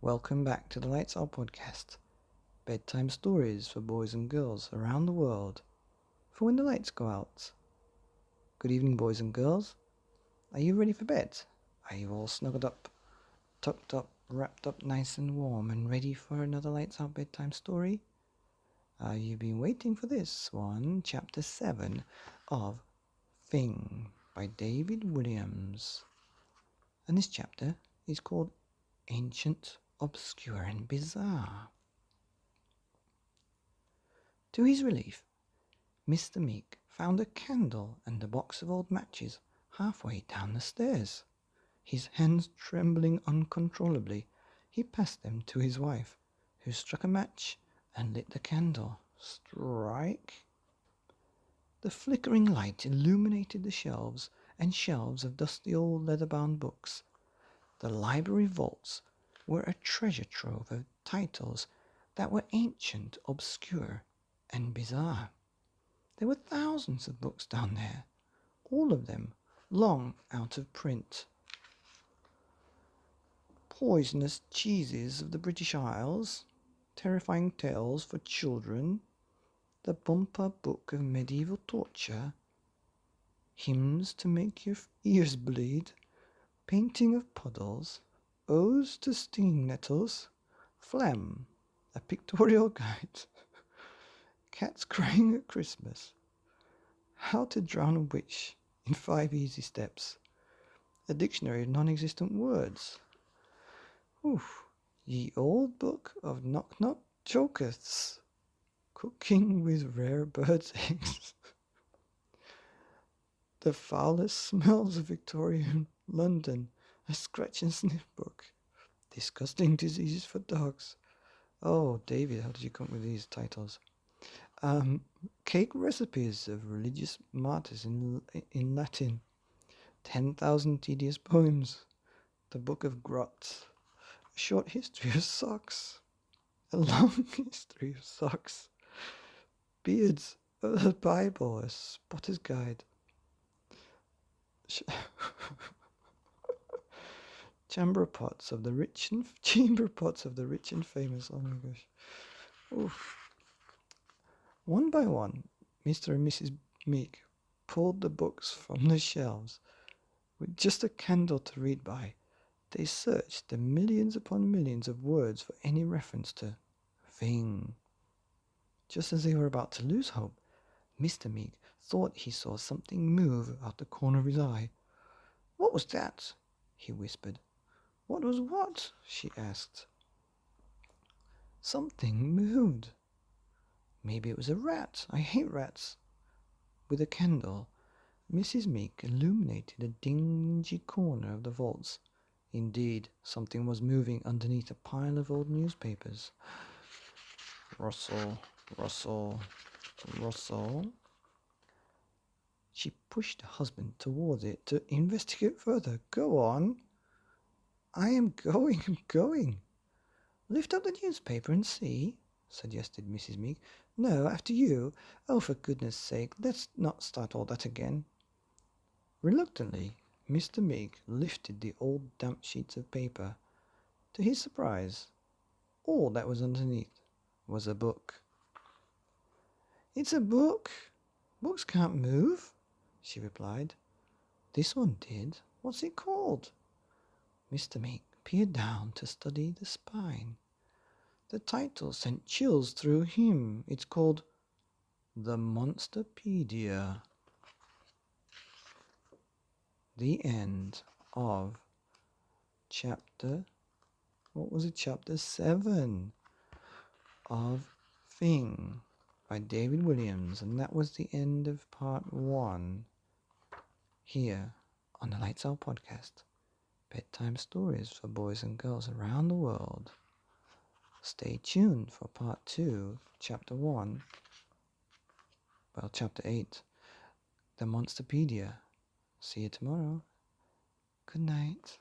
Welcome back to the Lights Out podcast. Bedtime stories for boys and girls around the world for when the lights go out. Good evening, boys and girls. Are you ready for bed? Are you all snuggled up, tucked up, wrapped up nice and warm and ready for another Lights Out bedtime story? You've been waiting for this one, chapter 7 of Fing by David Williams. And this chapter is called Ancient, Obscure and Bizarre. To his relief, Mr. Meek found a candle and a box of old matches halfway down the stairs. His hands trembling uncontrollably, he passed them to his wife, who struck a match and lit the candle. Strike! The flickering light illuminated the shelves and shelves of dusty old leather-bound books. The library vaults were a treasure trove of titles that were ancient, obscure, and bizarre. There were thousands of books down there, all of them long out of print. Poisonous cheeses of the British Isles, terrifying tales for children, the bumper book of medieval torture, hymns to make your ears bleed, painting of puddles, odes to stinging nettles, phlegm, a pictorial guide, cats crying at Christmas, how to drown a witch in 5 easy steps, a dictionary of non-existent words. Oof, ye old book of knock-knock jokers, cooking with rare birds' eggs, the foulest smells of Victorian London, a scratch and sniff book, disgusting diseases for dogs. Oh, David, how did you come up with these titles? Cake recipes of religious martyrs in Latin, 10,000 tedious poems, the Book of Grots, a short history of socks, a long history of socks, beards, the Bible, a spotter's guide, chamber pots of the rich and famous. Oh my gosh! Oof. One by one, Mr. and Mrs. Meek pulled the books from the shelves. With just a candle to read by, they searched the millions upon millions of words for any reference to Fing. Just as they were about to lose hope, Mr. Meek thought he saw something move out the corner of his eye. "What was that?" he whispered. "What was what?" she asked. Something moved. Maybe it was a rat. I hate rats. With a candle, Mrs. Meek illuminated a dingy corner of the vaults. Indeed, something was moving underneath a pile of old newspapers. Rustle, rustle, rustle. She pushed her husband towards it to investigate further. "Go on." "I am going. Lift up the newspaper and see," suggested Mrs. Meek. "No, after you. Oh, for goodness sake, let's not start all that again." Reluctantly, Mr. Meek lifted the old damp sheets of paper. To his surprise, all that was underneath was a book. "It's a book. Books can't move," she replied. "This one did. What's it called?" Mr. Meek peered down to study the spine. The title sent chills through him. It's called The Monsterpedia. The end of chapter 7 of Fing by David Williams, and that was the end of part 1 here on the Lights Out podcast. Bedtime stories for boys and girls around the world. Stay tuned for part 2, chapter 8, The Monsterpedia. See you tomorrow. Good night.